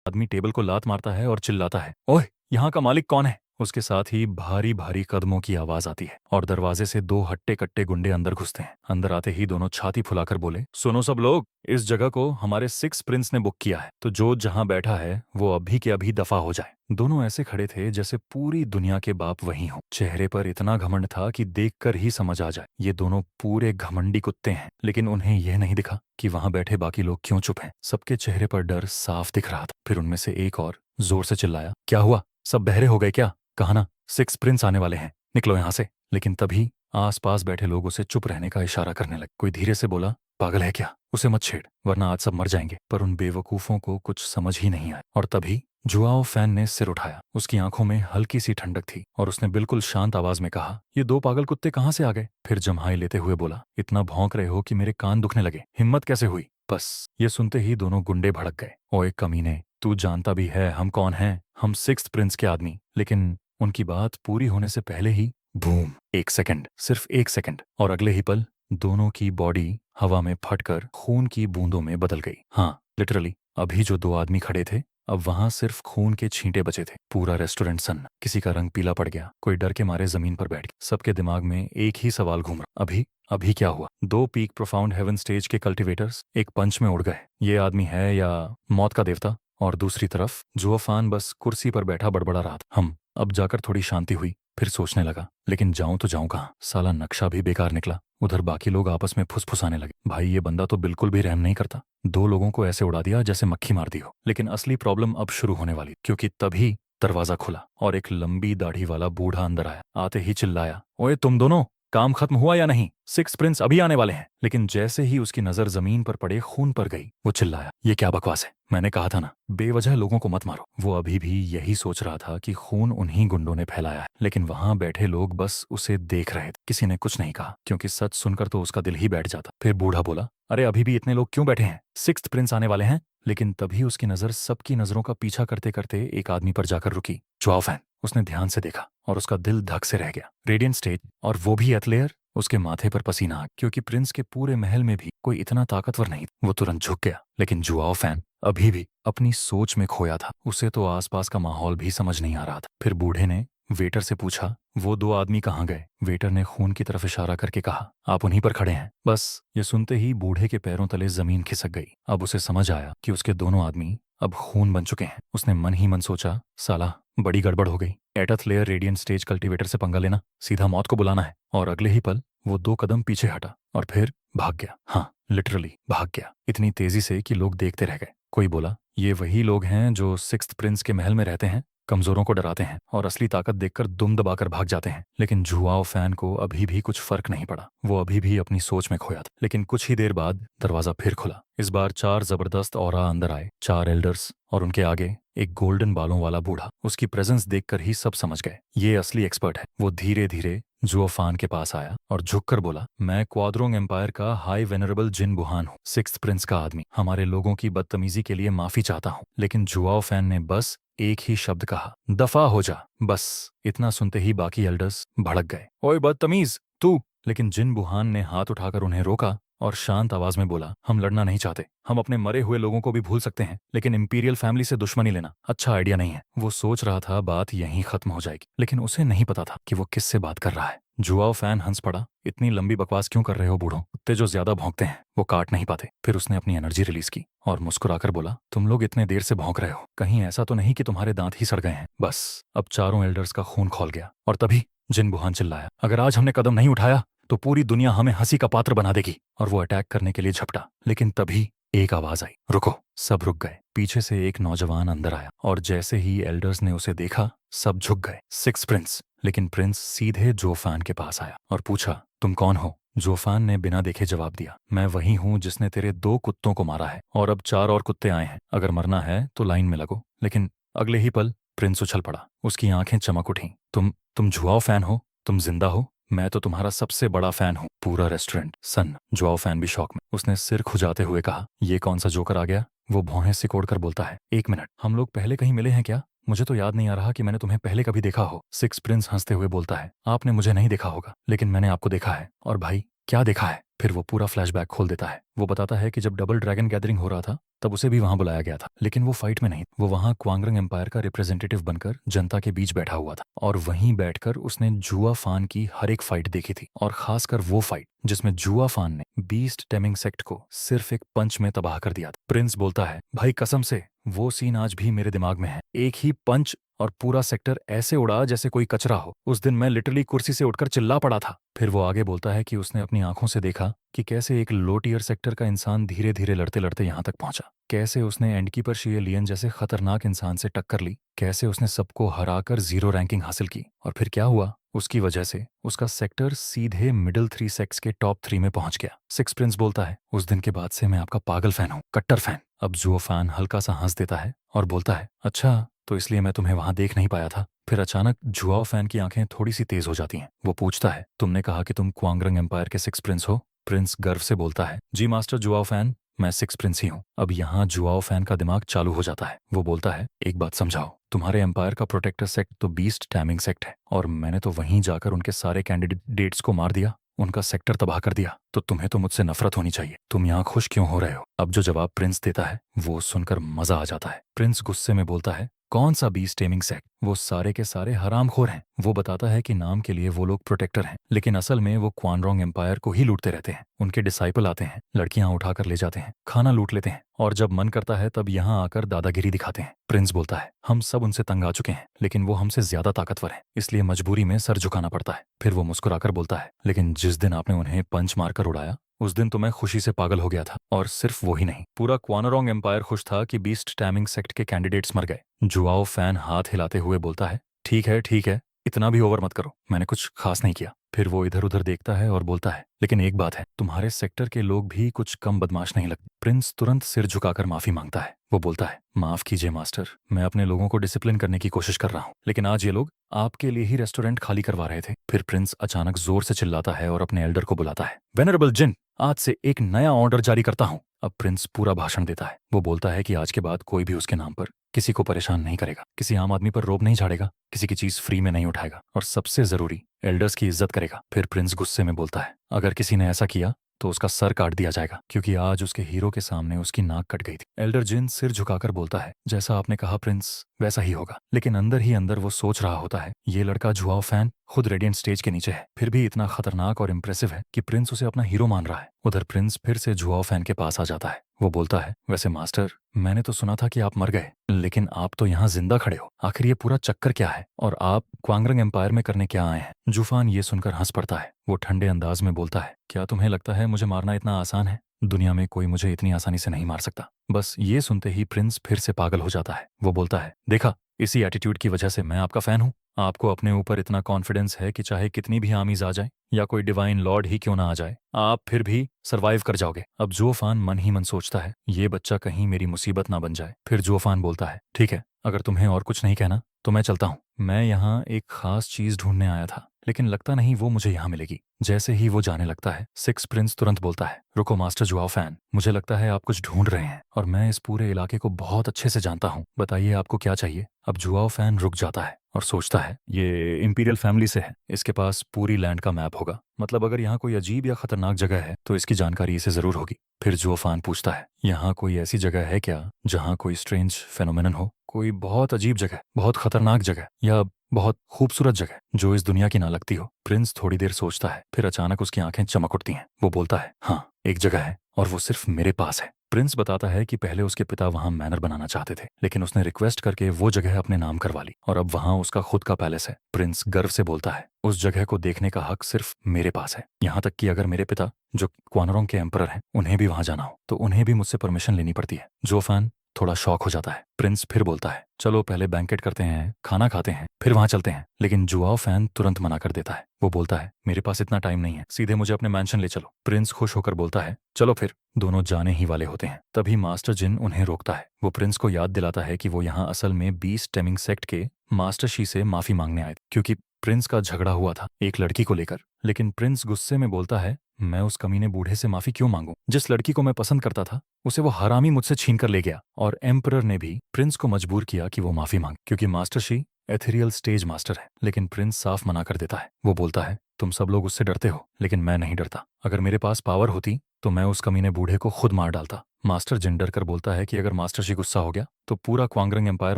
आदमी टेबल को लात मारता है और चिल्लाता है, ओए, यहाँ का मालिक कौन है? उसके साथ ही भारी भारी कदमों की आवाज आती है और दरवाजे से 2 हट्टे कट्टे गुंडे अंदर घुसते हैं। अंदर आते ही दोनों छाती फुलाकर बोले, सुनो सब लोग, इस जगह को हमारे 6 प्रिंस ने बुक किया है, तो जो जहां बैठा है वो अभी के अभी दफा हो जाए। दोनों ऐसे खड़े थे जैसे पूरी दुनिया के बाप वहीं हो। चेहरे पर इतना घमंड था कि देखकर ही समझ आ जाए ये दोनों पूरे घमंडी कुत्ते हैं। लेकिन उन्हें यह नहीं दिखा कि वहां बैठे बाकी लोग क्यों चुप हैं। सबके चेहरे पर डर साफ दिख रहा था। फिर उनमें से एक और जोर से चिल्लाया, क्या हुआ? सब बहरे हो गए क्या? कहा ना 6 प्रिंस आने वाले हैं, निकलो यहां से। लेकिन तभी आसपास बैठे लोग उसे चुप रहने का इशारा करने लगे। कोई धीरे से बोला, पागल है क्या? उसे मत छेड़, वरना आज सब मर जाएंगे। पर उन बेवकूफों को कुछ समझ ही नहीं आया। और तभी जुआओ फैन ने सिर उठाया। उसकी आंखों में हल्की सी ठंडक थी और उसने बिल्कुल शांत आवाज में कहा, ये 2 पागल कुत्ते कहाँ से आ गए? फिर जम्हाई लेते हुए बोला, इतना भौंक रहे हो कि मेरे कान दुखने लगे। हिम्मत कैसे हुई? बस ये सुनते ही दोनों गुंडे भड़क गए। ओए कमीने, तू जानता भी है हम कौन हैं? हम 6 प्रिंस के आदमी। लेकिन उनकी बात पूरी होने से पहले ही बूम, 1 सेकंड, सिर्फ 1 सेकंड, और अगले ही पल दोनों की बॉडी हवा में फटकर खून की बूंदों में बदल गई। हाँ, लिटरली। अभी जो 2 आदमी खड़े थे, अब वहां सिर्फ खून के छींटे बचे थे। पूरा रेस्टोरेंट सन्न। किसी का रंग पीला पड़ गया, कोई डर के मारे जमीन पर बैठ गया। सबके दिमाग में एक ही सवाल घूम रहा, अभी क्या हुआ? 2 पीक प्रोफाउंड हेवन स्टेज के कल्टीवेटर्स एक पंच में उड़ गए। ये आदमी है या मौत का देवता? और दूसरी तरफ जुआफान बस कुर्सी पर बैठा बड़बड़ा रहा था। अब जाकर थोड़ी शांति हुई। फिर सोचने लगा, लेकिन जाऊं तो जाऊं कहाँ? साला नक्शा भी बेकार निकला। उधर बाकी लोग आपस में फुसफुसाने लगे, भाई ये बंदा तो बिल्कुल भी रहम नहीं करता। 2 लोगों को ऐसे उड़ा दिया जैसे मक्खी मार दी हो। लेकिन असली प्रॉब्लम अब शुरू होने वाली, क्योंकि तभी दरवाजा खुला और एक लंबी दाढ़ी वाला बूढ़ा अंदर आया। आते ही चिल्लाया, ओए तुम दोनों, काम खत्म हुआ या नहीं? 6 प्रिंस अभी आने वाले हैं। लेकिन जैसे ही उसकी नजर जमीन पर पड़े खून पर गई, वो चिल्लाया, ये क्या बकवास है? मैंने कहा था ना, बेवजह लोगों को मत मारो। वो अभी भी यही सोच रहा था कि खून उन्हीं गुंडों ने फैलाया है। लेकिन वहां बैठे लोग बस उसे देख रहे थे। किसी ने कुछ नहीं कहा, क्योंकि सच सुनकर तो उसका दिल ही बैठ जाता। फिर बूढ़ा बोला, अरे अभी भी इतने लोग क्यों बैठे हैं? 6 प्रिंस आने वाले हैं। लेकिन तभी उसकी नजर सबकी नजरों का पीछा करते करते एक आदमी पर जाकर रुकी, जुआओ फैन। उसने ध्यान से देखा और उसका दिल धक से रह गया। रेडियंट स्टेज, और वो भी एथलेयर। उसके माथे पर पसीना आ, क्योंकि प्रिंस के पूरे महल में भी कोई इतना ताकतवर नहीं। वो तुरंत झुक गया। लेकिन जुआओ फैन अभी भी अपनी सोच में खोया था। उसे तो आसपास का माहौल भी समझ नहीं आ रहा था। फिर बूढ़े ने वेटर से पूछा, वो 2 आदमी कहाँ गए? वेटर ने खून की तरफ इशारा करके कहा, आप उन्हीं पर खड़े हैं। बस ये सुनते ही बूढ़े के पैरों तले जमीन खिसक गई। अब उसे समझ आया कि उसके दोनों आदमी अब खून बन चुके हैं। उसने मन ही मन सोचा, साला बड़ी गड़बड़ हो गई। Eighth layer radiant stage cultivator से पंगा लेना, सीधा मौत को बुलाना है। और अगले ही पल वो 2 कदम पीछे हटा और फिर भाग गया। हाँ, लिटरली भाग गया, इतनी तेजी से कि लोग देखते रह गए। कोई बोला, ये वही लोग हैं जो 6th प्रिंस के महल में रहते हैं, कमजोरों को डराते हैं और असली ताकत देखकर दुम दबाकर भाग जाते हैं। लेकिन जुआओ फैन को अभी भी कुछ फर्क नहीं पड़ा। वो अभी भी अपनी सोच में खोया था। लेकिन कुछ ही देर बाद दरवाजा फिर खुला। इस बार 4 जबरदस्त औरा अंदर आए, 4 एल्डर्स, और उनके आगे एक गोल्डन बालों वाला बूढ़ा। उसकी प्रेजेंस देखकर ही सब समझ गए, ये असली एक्सपर्ट है। वो धीरे धीरे जुआफान के पास आया और झुककर बोला, मैं क्वाद्रोंग एम्पायर का हाई वेनरेबल जिन बुहान हूँ, 6th प्रिंस का आदमी। हमारे लोगों की बदतमीजी के लिए माफी चाहता हूँ। लेकिन जुआओ फैन ने बस एक ही शब्द कहा, दफा हो जा। बस इतना सुनते ही बाकी एल्डर्स भड़क गए, ओए बदतमीज तू। लेकिन जिन बुहान ने हाथ उठाकर उन्हें रोका और शांत आवाज में बोला, हम लड़ना नहीं चाहते। हम अपने मरे हुए लोगों को भी भूल सकते हैं, लेकिन इंपीरियल फैमिली से दुश्मनी लेना अच्छा आइडिया नहीं है। वो सोच रहा था बात यहीं खत्म हो जाएगी, लेकिन उसे नहीं पता था कि वो किससे बात कर रहा है। जुआओ फैन हंस पड़ा, इतनी लंबी बकवास क्यों कर रहे हो बूढ़ों? कुत्ते जो ज्यादा भौंकते हैं वो काट नहीं पाते। फिर उसने अपनी एनर्जी रिलीज की और मुस्कुराकर बोला, तुम लोग इतने देर से भौंक रहे हो, कहीं ऐसा तो नहीं कि तुम्हारे दांत ही सड़ गए हैं? बस अब चारों एल्डर्स का खून खौल गया। और तभी जिन बुहान चिल्लाया, अगर आज हमने कदम नहीं उठाया तो पूरी दुनिया हमें हंसी का पात्र बना देगी। और वो अटैक करने के लिए झपटा। लेकिन तभी एक आवाज आई, रुको। सब रुक गए। पीछे से एक नौजवान अंदर आया और जैसे ही एल्डर्स ने उसे देखा सब झुक गए। Six Prince. लेकिन प्रिंस सीधे जोफान के पास आया और पूछा, तुम कौन हो? जोफान ने बिना देखे जवाब दिया, मैं वही हूँ जिसने तेरे 2 कुत्तों को मारा है और अब 4 और कुत्ते आए हैं। अगर मरना है तो लाइन में लगो। लेकिन अगले ही पल प्रिंस उछल पड़ा। उसकी आंखें चमक उठीं। तुम जुआओ फैन हो? तुम जिंदा हो? मैं तो तुम्हारा सबसे बड़ा फैन हूँ। पूरा रेस्टोरेंट सन। जुआओ फैन भी शौक में। उसने सिर खुजाते हुए कहा, ये कौन सा जोकर आ गया? वो भौहें सिकोड़कर बोलता है, एक मिनट, हम लोग पहले कहीं मिले हैं क्या? मुझे तो याद नहीं आ रहा कि मैंने तुम्हें पहले कभी देखा हो। सिक्स प्रिंस हंसते हुए बोलता है, आपने मुझे नहीं देखा होगा लेकिन मैंने आपको देखा है। और भाई, क्या देखा है? फिर वो पूरा फ्लैशबैक खोल देता है। वो बताता है कि जब डबल ड्रैगन गैदरिंग हो रहा था तब उसे भी वहां बुलाया गया था, लेकिन वो फाइट में नहीं। वो वहां क्वांगरंग एम्पायर का रिप्रेजेंटेटिव बनकर जनता के बीच बैठा हुआ था और वहीं बैठकर उसने जुआ फान की हर एक फाइट देखी थी, और खासकर वो फाइट जिसमें जुआ फान ने बीस्ट टेमिंग सेक्ट को सिर्फ एक पंच में तबाह कर दिया था। प्रिंस बोलता है, भाई कसम से वो सीन आज भी मेरे दिमाग में है। एक ही पंच और पूरा सेक्टर ऐसे उड़ा जैसे कोई कचरा हो। उस दिन मैं लिटरली कुर्सी से उठकर चिल्ला पड़ा था। फिर वो आगे बोलता है कि उसने अपनी आंखों से देखा कि कैसे एक लो टियर सेक्टर का इंसान धीरे धीरे लड़ते लड़ते यहाँ तक पहुंचा, कैसे उसने एंडकीपर शिए लियन जैसे खतरनाक इंसान से टक्कर ली, कैसे उसने सबको हराकर 0 रैंकिंग हासिल की। और फिर क्या हुआ? उसकी वजह से उसका सेक्टर सीधे मिडिल 3 सेक्स के टॉप 3 में पहुंच गया। सिक्स प्रिंस बोलता है, उस दिन के बाद से मैं आपका पागल फैन हूँ, कट्टर फैन। अब जुओ फैन हल्का सा हंस देता है और बोलता है, अच्छा तो इसलिए मैं तुम्हें वहां देख नहीं पाया था। फिर अचानक जुआओ फैन की आंखें थोड़ी सी तेज हो जाती हैं। वो पूछता है, तुमने कहा कि तुम क्वांगरंग एम्पायर के सिक्स प्रिंस हो? प्रिंस गर्व से बोलता है, जी मास्टर जुआओ फैन, मैं सिक्स प्रिंस ही हूँ। अब यहाँ जुआओ फैन का दिमाग चालू हो जाता है। वो बोलता है, एक बात समझाओ, तुम्हारे एम्पायर का प्रोटेक्टर सेक्ट तो बीस्ट टैमिंग सेक्ट है और मैंने तो वहीं जाकर उनके सारे कैंडिडेट्स को मार दिया, उनका सेक्टर तबाह कर दिया, तो तुम्हें तो मुझसे नफरत होनी चाहिए। तुम यहाँ खुश क्यों हो रहे हो? अब जो जवाब प्रिंस देता है वो सुनकर मजा आ जाता है। प्रिंस गुस्से में बोलता है, कौन सा बीस्ट टेमिंग सेक्ट? वो सारे के सारे हरामखोर हैं। वो बताता है कि नाम के लिए वो लोग प्रोटेक्टर हैं, लेकिन असल में वो क्वानरोंग एम्पायर को ही लूटते रहते हैं। उनके डिसाइपल आते हैं, लड़कियां उठाकर ले जाते हैं, खाना लूट लेते हैं और जब मन करता है तब यहाँ आकर दादागिरी दिखाते हैं। प्रिंस बोलता है, हम सब उनसे तंग आ चुके हैं, लेकिन वो हमसे ज्यादा ताकतवर हैं, इसलिए मजबूरी में सर झुकाना पड़ता है। फिर वो मुस्कुराकर बोलता है, लेकिन जिस दिन आपने उन्हें पंच मारकर उड़ाया उस दिन तो मैं खुशी से पागल हो गया था। और सिर्फ वो ही नहीं, पूरा क्वानरोंग एम्पायर खुश था कि बीस्ट टैमिंग सेक्ट के कैंडिडेट्स मर गए। जुआओ फैन हाथ हिलाते हुए बोलता है, ठीक है, इतना भी ओवर मत करो, मैंने कुछ खास नहीं किया। फिर वो इधर उधर देखता है और बोलता है, लेकिन एक बात है, तुम्हारे सेक्टर के लोग भी कुछ कम बदमाश नहीं लगते। प्रिंस तुरंत सिर झुकाकर माफी मांगता है। वो बोलता है, माफ कीजिए मास्टर, मैं अपने लोगों को डिसिप्लिन करने की कोशिश कर रहा हूँ, लेकिन आज ये लोग आपके लिए ही रेस्टोरेंट खाली करवा रहे थे। फिर प्रिंस अचानक जोर से चिल्लाता है और अपने एल्डर को बुलाता है, वेनरेबल जिन, आज से एक नया ऑर्डर जारी करता हूँ। अब प्रिंस पूरा भाषण देता है। वो बोलता है कि आज के बाद कोई भी उसके नाम पर किसी को परेशान नहीं करेगा, किसी आम आदमी पर रोब नहीं झाड़ेगा, किसी की चीज फ्री में नहीं उठाएगा और सबसे जरूरी एल्डर्स की इज्जत करेगा। फिर प्रिंस गुस्से में बोलता है, अगर किसी ने ऐसा किया तो उसका सर काट दिया जाएगा, क्योंकि आज उसके हीरो के सामने उसकी नाक कट गई थी। एल्डर जिन सिर झुकाकर बोलता है, जैसा आपने कहा प्रिंस, वैसा ही होगा। लेकिन अंदर ही अंदर वो सोच रहा होता है, ये लड़का जुआओ फैन खुद रेडियंट स्टेज के नीचे है, फिर भी इतना खतरनाक और इम्प्रेसिव है कि प्रिंस उसे अपना हीरो मान रहा है। उधर प्रिंस फिर से जुआओ फैन के पास आ जाता है। वो बोलता है, वैसे मास्टर, मैंने तो सुना था कि आप मर गए, लेकिन आप तो यहाँ जिंदा खड़े हो। आखिर ये पूरा चक्कर क्या है और आप क्वांगरंग एम्पायर में करने क्या आए हैं? जूफान ये सुनकर हंस पड़ता है। वो ठंडे अंदाज में बोलता है, क्या तुम्हें लगता है मुझे मारना इतना आसान है? दुनिया में कोई मुझे इतनी आसानी से नहीं मार सकता। बस ये सुनते ही प्रिंस फिर से पागल हो जाता है। वो बोलता है, देखा, इसी एटीट्यूड की वजह से मैं आपका फैन हूँ। आपको अपने ऊपर इतना कॉन्फिडेंस है कि चाहे कितनी भी आर्मीज आ जाए या कोई डिवाइन लॉर्ड ही क्यों ना आ जाए, आप फिर भी सरवाइव कर जाओगे। अब जोफान मन ही मन सोचता है, ये बच्चा कहीं मेरी मुसीबत ना बन जाए। फिर जोफान बोलता है, ठीक है, अगर तुम्हें और कुछ नहीं कहना तो मैं चलता हूँ। मैं यहाँ एक खास चीज ढूंढने आया था, लेकिन लगता नहीं वो मुझे यहाँ मिलेगी। जैसे ही वो जाने लगता है, सिक्स प्रिंस तुरंत बोलता है, रुको मास्टर जुआओ फैन, मुझे लगता है आप कुछ ढूंढ रहे हैं और मैं इस पूरे इलाके को बहुत अच्छे से जानता हूँ। बताइए आपको क्या चाहिए? अब जुआओ फैन रुक जाता है और सोचता है, ये इंपीरियल फैमिली से है, इसके पास पूरी लैंड का मैप होगा, मतलब अगर यहाँ कोई अजीब या खतरनाक जगह है तो इसकी जानकारी इसे जरूर होगी। फिर जुआफान पूछता है, यहाँ कोई ऐसी जगह है क्या जहाँ कोई स्ट्रेंज फेनोमेनन हो, कोई बहुत अजीब जगह, बहुत खतरनाक जगह या बहुत खूबसूरत जगह जो इस दुनिया की ना लगती हो? प्रिंस थोड़ी देर सोचता है, फिर अचानक उसकी आंखें चमक उठती हैं। वो बोलता है, हाँ, एक जगह है और वो सिर्फ मेरे पास है। प्रिंस बताता है कि पहले उसके पिता वहां मैनर बनाना चाहते थे, लेकिन उसने रिक्वेस्ट करके वो जगह अपने नाम करवा ली और अब वहां उसका खुद का पैलेस है। प्रिंस गर्व से बोलता है, उस जगह को देखने का हक सिर्फ मेरे पास है। यहाँ तक कि अगर मेरे पिता, जो क्वानरोंग के एम्परर हैं, उन्हें भी वहां जाना हो तो उन्हें भी मुझसे परमिशन लेनी पड़ती है। जो फैन थोड़ा शॉक हो जाता है। प्रिंस फिर बोलता है, चलो पहले बैंकेट करते हैं, खाना खाते हैं, फिर वहां चलते हैं। लेकिन जुआओ फैन तुरंत मना कर देता है। वो बोलता है, मेरे पास इतना टाइम नहीं है, सीधे मुझे अपने मैंशन ले चलो। प्रिंस खुश होकर बोलता है, चलो फिर। दोनों जाने ही वाले होते हैं, तभी मास्टर जिन उन्हें रोकता है। वो प्रिंस को याद दिलाता है कि वो यहाँ असल में बीस्ट टेमिंग सेक्ट के मास्टर शी से माफी मांगने आए थे, क्योंकि प्रिंस का झगड़ा हुआ था एक लड़की को लेकर। लेकिन प्रिंस गुस्से में बोलता है, मैं उस कमीने बूढ़े से माफी क्यों मांगू? जिस लड़की को मैं पसंद करता था उसे वो हरामी मुझसे छीन कर ले गया। और एम्परर ने भी प्रिंस को मजबूर किया कि वो माफी मांगे, क्योंकि master she ethereal stage master है। लेकिन प्रिंस साफ मना कर देता है। वो बोलता है, तुम सब लोग उससे डरते हो, लेकिन मैं नहीं डरता। अगर मेरे पास पावर होती तो मैं उस कमीने बूढ़े को खुद मार डालता। मास्टर जिन डर कर बोलता है कि अगर मास्टर शी गुस्सा हो गया तो पूरा क्वांगरंग एम्पायर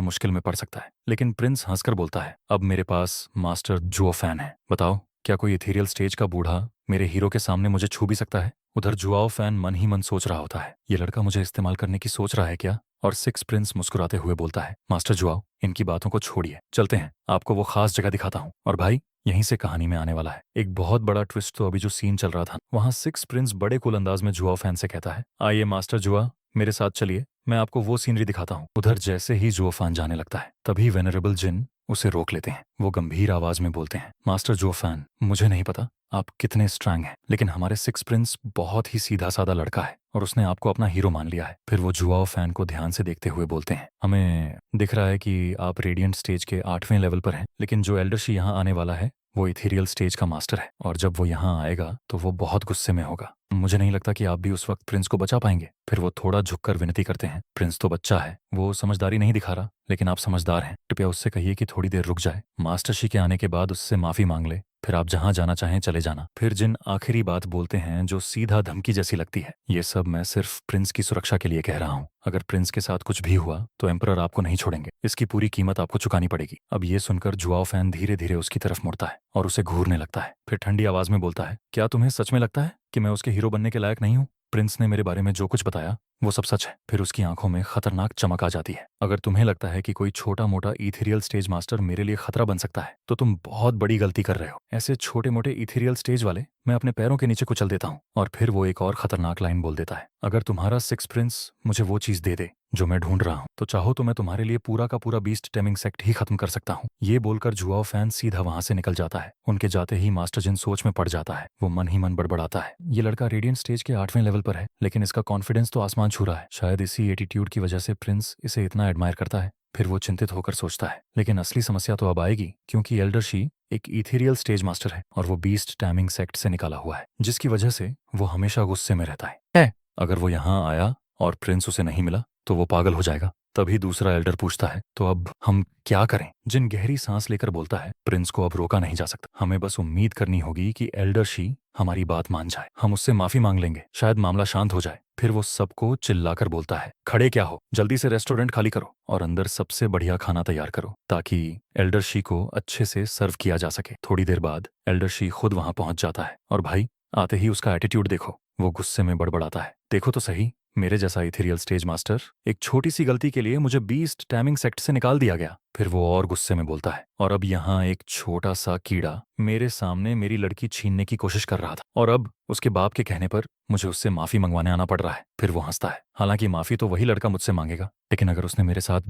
मुश्किल में पड़ सकता है। लेकिन प्रिंस हंसकर बोलता है, अब मेरे पास मास्टर जुओ फैन है। बताओ, क्या कोई इथेरियल स्टेज का बूढ़ा मेरे हीरो के सामने मुझे छू भी सकता है? उधर जुआओ फैन मन ही मन सोच रहा होता है, ये लड़का मुझे इस्तेमाल करने की सोच रहा है क्या? और सिक्स प्रिंस मुस्कुराते हुए बोलता है, मास्टर जुआओ, इनकी बातों को छोड़िए, चलते हैं, आपको वो खास जगह दिखाता हूँ। और भाई, यहीं से कहानी में आने वाला है एक बहुत बड़ा ट्विस्ट। तो अभी जो सीन चल रहा था वहां सिक्स प्रिंस बड़े कूल अंदाज में जुआ फैन से कहता है, आइए मास्टर जुआ, मेरे साथ चलिए, मैं आपको वो सीनरी दिखाता हूँ। उधर जैसे ही जुआ फैन जाने लगता है तभी वेनरेबल जिन उसे रोक लेते हैं। वो गंभीर आवाज में बोलते हैं, मास्टर जुआ फैन, मुझे नहीं पता आप कितने स्ट्रांग हैं, लेकिन हमारे सिक्स प्रिंस बहुत ही सीधा साधा लड़का है और उसने आपको अपना हीरो मान लिया है। फिर वो जुआओ फैन को ध्यान से देखते हुए बोलते हैं, हमें दिख रहा है कि आप रेडियंट स्टेज के 8वें लेवल पर हैं, लेकिन जो एल्डरशी यहाँ आने वाला है वो इथेरियल स्टेज का मास्टर है, और जब वो यहाँ आएगा तो वो बहुत गुस्से में होगा। मुझे नहीं लगता कि आप भी उस वक्त प्रिंस को बचा पाएंगे। फिर वो थोड़ा झुककर विनती करते हैं, प्रिंस तो बच्चा है, वो समझदारी नहीं दिखा रहा, लेकिन आप समझदार हैं, कृपया उससे कहिए कि थोड़ी देर रुक जाए, मास्टर शी के आने के बाद उससे माफी मांग ले, फिर आप जहां जाना चाहें चले जाना। फिर जिन आखिरी बात बोलते हैं जो सीधा धमकी जैसी लगती है, ये सब मैं सिर्फ प्रिंस की सुरक्षा के लिए कह रहा हूँ। अगर प्रिंस के साथ कुछ भी हुआ तो एम्परर आपको नहीं छोड़ेंगे, इसकी पूरी कीमत आपको चुकानी पड़ेगी। अब ये सुनकर जुआओ फैन धीरे धीरे उसकी तरफ मुड़ता है और उसे घूरने लगता है। फिर ठंडी आवाज में बोलता है, क्या तुम्हें सच में लगता है कि मैं उसके हीरो बनने के लायक नहीं हूँ? प्रिंस ने मेरे बारे में जो कुछ बताया वो सब सच है। फिर उसकी आंखों में खतरनाक चमक आ जाती है। अगर तुम्हें लगता है कि कोई छोटा मोटा इथेरियल स्टेज मास्टर मेरे लिए खतरा बन सकता है तो तुम बहुत बड़ी गलती कर रहे हो। ऐसे छोटे मोटे इथेरियल स्टेज वाले मैं अपने पैरों के नीचे कुचल देता हूँ। और फिर वो एक और खतरनाक लाइन बोल देता है, अगर तुम्हारा सिक्स प्रिंस मुझे वो चीज दे दे जो मैं ढूंढ रहा हूँ तो चाहो तो मैं तुम्हारे लिए पूरा का पूरा बीस्ट टेमिंग सेक्ट ही खत्म कर सकता हूँ। ये बोलकर जुआओ फैन सीधा वहां से निकल जाता है। उनके जाते ही मास्टर जिन सोच में पड़ जाता है। वो मन ही मन बड़बड़ाता है, ये लड़का रेडियंट स्टेज के 8वें लेवल पर है, लेकिन इसका कॉन्फिडेंस तो आसमान छू रहा है। शायद इसी एटीट्यूड की वजह से प्रिंस इसे इतना एडमायर करता है। फिर वो चिंतित होकर सोचता है, लेकिन असली समस्या तो अब आएगी, क्योंकि एल्डर शी एक इथेरियल स्टेज मास्टर है और वो बीस्ट टैमिंग सेक्ट से निकाला हुआ है, जिसकी वजह से वो हमेशा गुस्से में रहता है। अगर वो यहाँ आया और प्रिंस उसे नहीं मिला तो वो पागल हो जाएगा। तभी दूसरा एल्डर पूछता है, तो अब हम क्या करें? जिन गहरी सांस लेकर बोलता है, प्रिंस को अब रोका नहीं जा सकता, हमें बस उम्मीद करनी होगी कि एल्डर शी हमारी बात मान जाए। हम उससे माफी मांग लेंगे, शायद मामला शांत हो जाए। फिर वो सबको चिल्लाकर बोलता है, खड़े क्या हो, जल्दी से रेस्टोरेंट खाली करो और अंदर सबसे बढ़िया खाना तैयार करो ताकि एल्डर शी को अच्छे से सर्व किया जा सके। थोड़ी देर बाद एल्डर शी खुद वहां पहुंच जाता है और भाई, आते ही उसका एटीट्यूड देखो। वो गुस्से में बड़बड़ाता है, देखो तो सही, मेरे जैसा इथेरियल स्टेज मास्टर, एक छोटी सी गलती के लिए मुझे बीस्ट टैमिंग सेक्ट से निकाल दिया गया। फिर वो और गुस्से में बोलता है, और अब यहाँ एक छोटा सा कीड़ा मेरे सामने मेरी लड़की छीनने की कोशिश कर रहा था और अब उसके बाप के कहने पर मुझे उससे माफी मंगवाने आना पड़ रहा है। फिर वो हंसता है, हालांकि माफी तो वही लड़का मुझसे मांगेगा, लेकिन अगर उसने मेरे साथ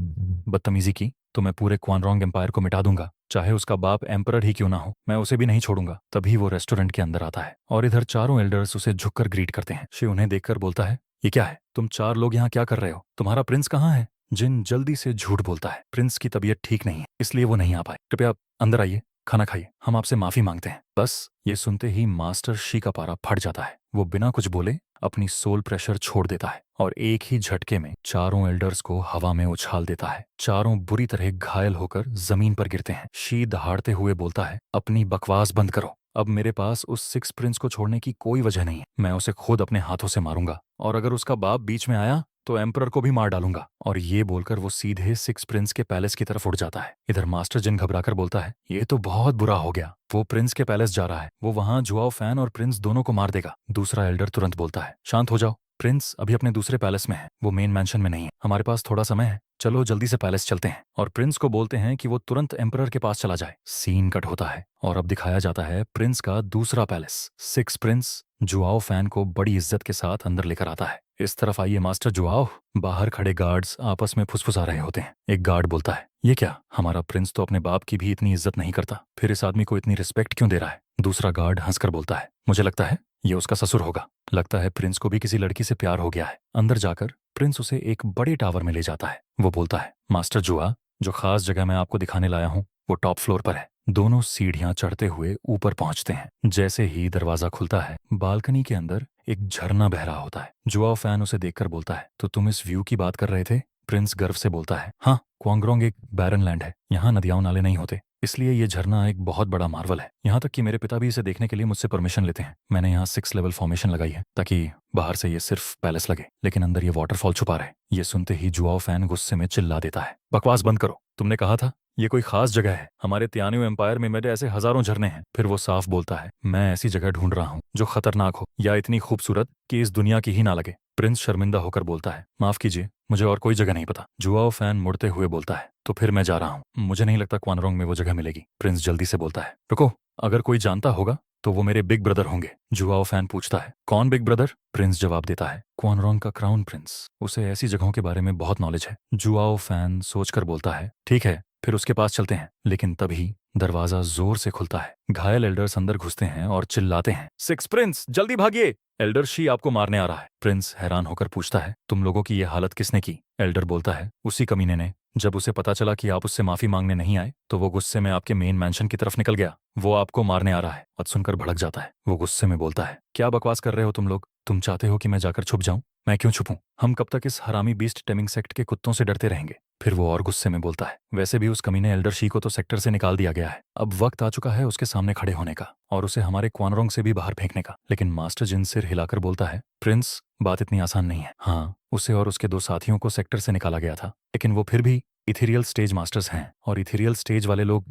बदतमीजी की तो मैं पूरे क्वानरोंग एम्पायर को मिटा दूंगा, चाहे उसका बाप एम्परर ही क्यों ना हो, मैं उसे भी नहीं छोड़ूंगा। तभी वो रेस्टोरेंट के अंदर आता है और इधर चारों एल्डर्स उसे झुककर ग्रीट करते हैं। शी उन्हें देखकर बोलता है, ये क्या है, तुम चार लोग यहाँ क्या कर रहे हो, तुम्हारा प्रिंस कहाँ है? जिन जल्दी से झूठ बोलता है, प्रिंस की तबीयत ठीक नहीं है इसलिए वो नहीं आ पाए, कृपया अंदर आइए, खाना खाइए, हम आपसे माफी मांगते हैं। बस ये सुनते ही मास्टर शी का पारा फट जाता है। वो बिना कुछ बोले अपनी सोल प्रेशर छोड़ देता है और एक ही झटके में चारों एल्डर्स को हवा में उछाल देता है। चारों बुरी तरह घायल होकर जमीन पर गिरते हैं। शी दहाड़ते हुए बोलता है, अपनी बकवास बंद करो, अब मेरे पास उस सिक्स प्रिंस को छोड़ने की कोई वजह नहीं है, मैं उसे खुद अपने हाथों से मारूंगा और अगर उसका बाप बीच में आया तो एम्परर को भी मार डालूंगा। और ये बोलकर वो सीधे सिक्स प्रिंस के पैलेस की तरफ उड़ जाता है। इधर मास्टर जिन घबराकर बोलता है, ये तो बहुत बुरा हो गया, वो प्रिंस के पैलेस जा रहा है, वो वहां जुआओ फैन और प्रिंस दोनों को मार देगा। दूसरा एल्डर तुरंत बोलता है, शांत हो जाओ, प्रिंस अभी अपने दूसरे पैलेस में है, वो मेन मैंशन में नहीं है। हमारे पास थोड़ा समय है, चलो जल्दी से पैलेस चलते हैं। और प्रिंस को बोलते हैं कि वो तुरंत एम्परर के पास चला जाए। सीन कट होता है और अब दिखाया जाता है प्रिंस का दूसरा पैलेस। सिक्स प्रिंस जुआओ फैन को बड़ी इज्जत के साथ अंदर लेकर आता है। इस तरफ आइए मास्टर जुआओ। बाहर खड़े गार्ड्स आपस में फुसफुसा रहे होते हैं। एक गार्ड बोलता है, ये क्या, हमारा प्रिंस तो अपने बाप की भी इतनी इज्जत नहीं करता, फिर इस आदमी को इतनी रिस्पेक्ट क्यों दे रहा है। दूसरा गार्ड हंसकर बोलता है, मुझे लगता है ये उसका ससुर होगा। लगता है प्रिंस को भी किसी लड़की से प्यार हो गया है। अंदर जाकर प्रिंस उसे एक बड़े टावर में ले जाता है। वो बोलता है, मास्टर जुआ, जो खास जगह मैं आपको दिखाने लाया हूँ वो टॉप फ्लोर पर है। दोनों सीढ़ियां चढ़ते हुए ऊपर पहुंचते हैं। जैसे ही दरवाजा खुलता है, बालकनी के अंदर एक झरना बह रहा होता है। जुआओ फैन उसे देखकर बोलता है, तो तुम इस व्यू की बात कर रहे थे। प्रिंस गर्व से बोलता है, हाँ, क्वांगरोंग एक बैरन लैंड है, यहाँ नदियां नाले नहीं होते, इसलिए ये झरना एक बहुत बड़ा मार्वल है। यहाँ तक कि मेरे पिता भी इसे देखने के लिए मुझसे परमिशन लेते हैं। मैंने यहाँ 6 लेवल फॉर्मेशन लगाई है ताकि बाहर से ये सिर्फ पैलेस लगे, लेकिन अंदर ये वाटरफॉल छुपा रहे। ये सुनते ही जुआओ फैन गुस्से में चिल्ला देता है, बकवास बंद करो, तुमने कहा था ये कोई खास जगह है। हमारे त्यान्यू एम्पायर में मेरे ऐसे हजारों झरने हैं। फिर वो साफ बोलता है, मैं ऐसी जगह ढूंढ रहा हूँ जो खतरनाक हो या इतनी खूबसूरत कि इस दुनिया की ही ना लगे। प्रिंस शर्मिंदा होकर बोलता है, माफ कीजिए, मुझे और कोई जगह नहीं पता। जुआओ फैन मुड़ते हुए बोलता है, तो फिर मैं जा रहा हूँ, मुझे नहीं लगता क्वानरोंग में वो जगह मिलेगी। प्रिंस जल्दी से बोलता है, रुको, अगर कोई जानता होगा तो वो मेरे बिग ब्रदर होंगे। जुआओ फैन पूछता है, कौन बिग ब्रदर। प्रिंस जवाब देता है, क्वानरोंग का क्राउन प्रिंस, उसे ऐसी जगहों के बारे में बहुत नॉलेज है। जुआओ फैन सोचकर बोलता है, ठीक है, फिर उसके पास चलते हैं। लेकिन तभी दरवाजा जोर से खुलता है। घायल एल्डर्स अंदर घुसते हैं और चिल्लाते हैं, सिक्स प्रिंस जल्दी भागिए, एल्डर शी आपको मारने आ रहा है। प्रिंस हैरान होकर पूछता है, तुम लोगों की ये हालत किसने की। एल्डर बोलता है, उसी कमीने ने। जब उसे पता चला कि आप उससे माफी मांगने नहीं आए तो वो गुस्से में आपके मेन मैंशन की तरफ निकल गया। वो आपको मारने आ रहा है। बात सुनकर भड़क जाता है। वो गुस्से में बोलता है, क्या बकवास कर रहे हो तुम लोग। तुम चाहते हो कि मैं जाकर छुप जाऊं। मैं क्यों छुपूं। हम कब तक इस हरामी बीस्ट टेमिंग सेक्ट के कुत्तों से डरते रहेंगे। फिर वो और गुस्से में बोलता है, वैसे भी उस कमीने एल्डर शी को तो सेक्टर से निकाल दिया गया है। अब वक्त आ चुका है उसके सामने खड़े होने का और उसे हमारे क्वानरोंग से भी बाहर फेंकने का। लेकिन मास्टर जिन सिर हिलाकर बोलता है, प्रिंस बात इतनी आसान नहीं है। हाँ, उसे और उसके 2 साथियों को सेक्टर से निकाला गया था, लेकिन वो फिर भी इथेरियल स्टेज मास्टर्स हैं और इथेरियल स्टेज वाले लोग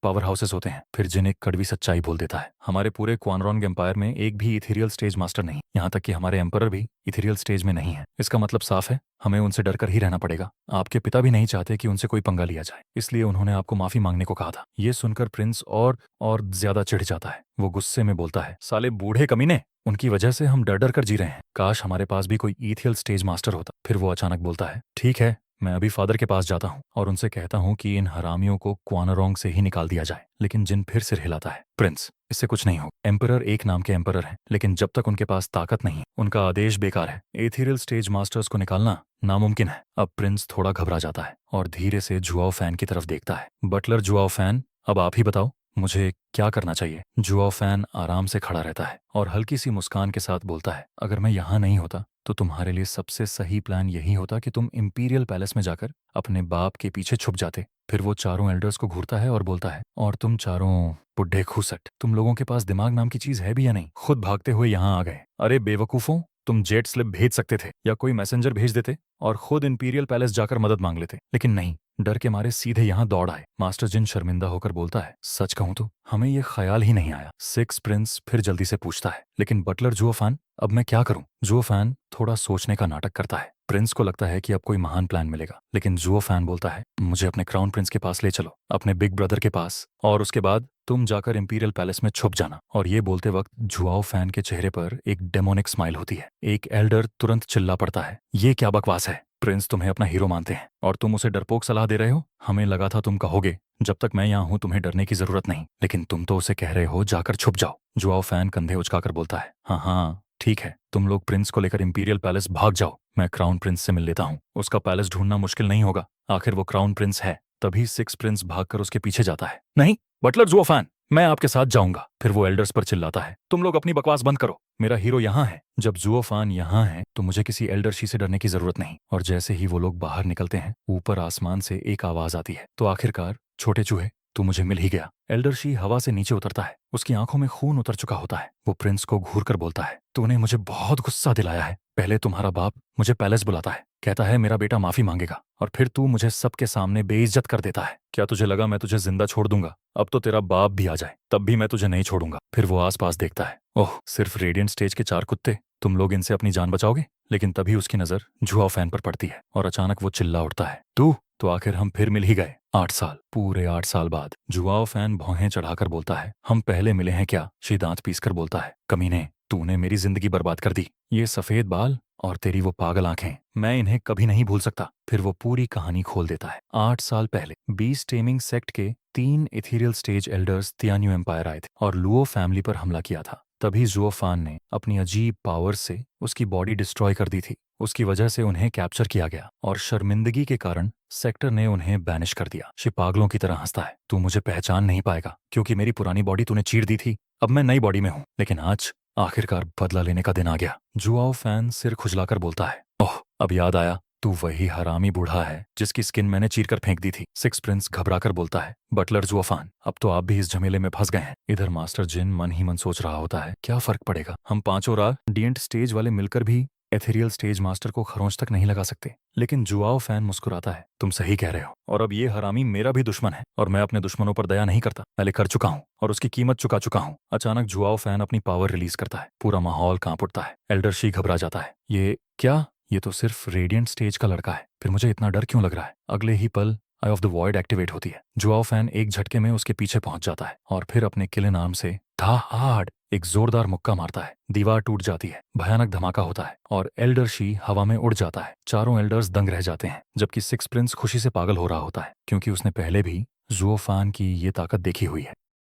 पावर हाउसेस होते हैं। फिर जिन एक कड़वी सच्चाई बोल देता है, हमारे पूरे क्वानरोंग एम्पायर में एक भी इथेरियल स्टेज मास्टर नहीं, यहाँ तक कि हमारे एम्परर भी इथेरियल स्टेज में नहीं है। इसका मतलब साफ है, हमें उनसे डरकर ही रहना पड़ेगा। आपके पिता भी नहीं चाहते कि उनसे कोई पंगा लिया जाए, इसलिए उन्होंने आपको माफी मांगने को कहा था। ये सुनकर प्रिंस और ज्यादा चिढ़ जाता है। वो गुस्से में बोलता है, साले बूढ़े कमीने, उनकी वजह से हम डर डर कर जी रहे हैं। काश हमारे पास भी कोई इथियल स्टेज मास्टर होता। फिर वो अचानक बोलता है, ठीक है, मैं अभी फादर के पास जाता हूँ और उनसे कहता हूँ कि इन हरामियों को क्वानरोंग से ही निकाल दिया जाए। लेकिन जिन फिर सिर हिलाता है, प्रिंस इससे कुछ नहीं हो। एम्परर एक नाम के एम्परर हैं, लेकिन जब तक उनके पास ताकत नहीं, उनका आदेश बेकार है। एथेरियल स्टेज मास्टर्स को निकालना नामुमकिन है। अब प्रिंस थोड़ा घबरा जाता है और धीरे से जुआओ फैन की तरफ देखता है। बटलर जुआओ फैन, अब आप ही बताओ मुझे क्या करना चाहिए। जुआओ फैन आराम से खड़ा रहता है और हल्की सी मुस्कान के साथ बोलता है, अगर मैं यहाँ नहीं होता तो तुम्हारे लिए सबसे सही प्लान यही होता कि तुम इंपीरियल पैलेस में जाकर अपने बाप के पीछे छुप जाते। फिर वो चारों एल्डर्स को घूरता है और बोलता है, और तुम चारों बुढ़े खूसट, तुम लोगों के पास दिमाग नाम की चीज है भी या नहीं। खुद भागते हुए यहाँ आ गए। अरे बेवकूफों, तुम जेट स्लिप भेज सकते थे या कोई मैसेंजर भेज देते और खुद इंपीरियल पैलेस जाकर मदद मांग लेते, लेकिन नहीं, डर के मारे सीधे यहाँ दौड़ आए। मास्टर जिन शर्मिंदा होकर बोलता है, सच कहूं तो हमें ये ख्याल ही नहीं आया। सिक्स प्रिंस फिर जल्दी से पूछता है, लेकिन बटलर जुओ फैन, अब मैं क्या करूं। जुओ फैन थोड़ा सोचने का नाटक करता है। प्रिंस को लगता है कि अब कोई महान प्लान मिलेगा, लेकिन जुओ फैन बोलता है, मुझे अपने क्राउन प्रिंस के पास ले चलो, अपने बिग ब्रदर के पास, और उसके बाद तुम जाकर इंपीरियल पैलेस में छुप जाना। और ये बोलते वक्त जुआओ फैन के चेहरे पर एक डेमोनिक स्माइल होती है। एक एल्डर तुरंत चिल्ला पड़ता है, ये क्या बकवास है। प्रिंस तुम्हें अपना हीरो मानते हैं और तुम उसे डरपोक सलाह दे रहे हो। हमें लगा था तुम कहोगे, जब तक मैं यहाँ हूँ तुम्हें डरने की जरूरत नहीं, लेकिन तुम तो उसे कह रहे हो जाकर छुप जाओ। जुआओ फैन कंधे उचकाकर बोलता है, हाँ हाँ ठीक है, तुम लोग प्रिंस को लेकर इंपीरियल पैलेस भाग जाओ, मैं क्राउन प्रिंस से मिल लेता हूँ। उसका पैलेस ढूंढना मुश्किल नहीं होगा, आखिर वो क्राउन प्रिंस है। तभी सिक्स प्रिंस भागकर उसके पीछे जाता है। नहीं बटलर जुओ फैन, मैं आपके साथ जाऊंगा। फिर वो एल्डर्स पर चिल्लाता है, तुम लोग अपनी बकवास बंद करो, मेरा हीरो यहाँ है। जब जुओ फैन यहाँ है तो मुझे किसी एल्डर शी से डरने की जरूरत नहीं। और जैसे ही वो लोग बाहर निकलते हैं, ऊपर आसमान से एक आवाज आती है, तो आखिरकार छोटे चूहे तू मुझे मिल ही गया। एल्डर शी हवा से नीचे उतरता है, उसकी आंखों में खून उतर चुका होता है। वो प्रिंस को घूर कर बोलता है, तूने मुझे बहुत गुस्सा दिलाया है। पहले तुम्हारा बाप मुझे पैलेस बुलाता है, कहता है मेरा बेटा माफी मांगेगा, और फिर तू मुझे सबके सामने बेइज्जत कर देता है। क्या तुझे लगा मैं तुझे जिंदा छोड़ दूंगा? अब तो तेरा बाप भी आ जाए तब भी मैं तुझे नहीं छोड़ूंगा। फिर वो आसपास देखता है, ओह सिर्फ रेडियंट स्टेज के 4 कुत्ते, तुम लोग इनसे अपनी जान बचाओगे। लेकिन तभी उसकी नजर जुआओ फैन पर पड़ती है और अचानक वो चिल्ला उठता है, तू। तो आखिर हम फिर मिल ही गए। 8 साल, पूरे 8 साल बाद जुआओ फैन भौहें चढ़ाकर बोलता है, हम पहले मिले हैं क्या। शी दांत पीसकर बोलता है, कमीने, तूने मेरी जिंदगी बर्बाद कर दी। ये सफेद बाल और तेरी वो पागल आंखें, मैं इन्हें कभी नहीं भूल सकता। फिर वो पूरी कहानी खोल देता है। 8 साल पहले बीस टेमिंग सेक्ट के 3 इथीरियल स्टेज एल्डर्स तियान्यू एम्पायर आए थे और लुओ फैमिली पर हमला किया था। तभी जुओफान ने अपनी अजीब पावर से उसकी बॉडी डिस्ट्रॉय कर दी थी। उसकी वजह से उन्हें कैप्चर किया गया और शर्मिंदगी के कारण सेक्टर ने उन्हें बैनिश कर दिया। शी पागलों की तरह हंसता है, तू मुझे पहचान नहीं पाएगा क्योंकि मेरी पुरानी बॉडी तूने चीर दी थी। अब मैं नई बॉडी में हूँ। लेकिन आज आखिरकार बदला लेने का दिन आ गया। जुआओ फैन सिर खुजलाकर बोलता है, ओह, अब याद आया, तू वही हरामी बूढ़ा है जिसकी स्किन मैंने चीरकर फेंक दी थी। सिक्स प्रिंस घबराकर बोलता है, बटलर जुआफान, अब तो आप भी इस झमेले में फंस गए हैं। इधर मास्टर जिन मन ही मन सोच रहा होता है, क्या फर्क पड़ेगा, हम पांचों डिएंट स्टेज वाले मिलकर भी एथेरियल स्टेज मास्टर को खरोंच तक नहीं लगा सकते। लेकिन जुआओ फैन मुस्कुराता है, तुम सही कह रहे हो, और अब ये हरामी मेरा भी दुश्मन है और मैं अपने दुश्मनों पर दया नहीं करता। पहले कर चुका हूँ और उसकी कीमत चुका चुका हूँ। अचानक जुआओ फैन अपनी पावर रिलीज करता है। पूरा माहौल कांप उठता है। एल्डर शी घबरा जाता है, ये क्या, ये तो सिर्फ रेडिएंट स्टेज का लड़का है, फिर मुझे इतना डर क्यों लग रहा है। अगले ही पल आई ऑफ द वॉइड एक्टिवेट होती है। जुआओ फैन एक झटके में उसके पीछे पहुंच जाता है और फिर अपने किलिन आर्म से धाड़ एक जोरदार मुक्का मारता है। दीवार टूट जाती है, भयानक धमाका होता है और एल्डर शी हवा में उड़ जाता है। चारों एल्डर्स दंग रह जाते हैं, जबकि सिक्स प्रिंस खुशी से पागल हो रहा होता है क्योंकि उसने पहले भी जुओफान की ये ताकत देखी हुई है।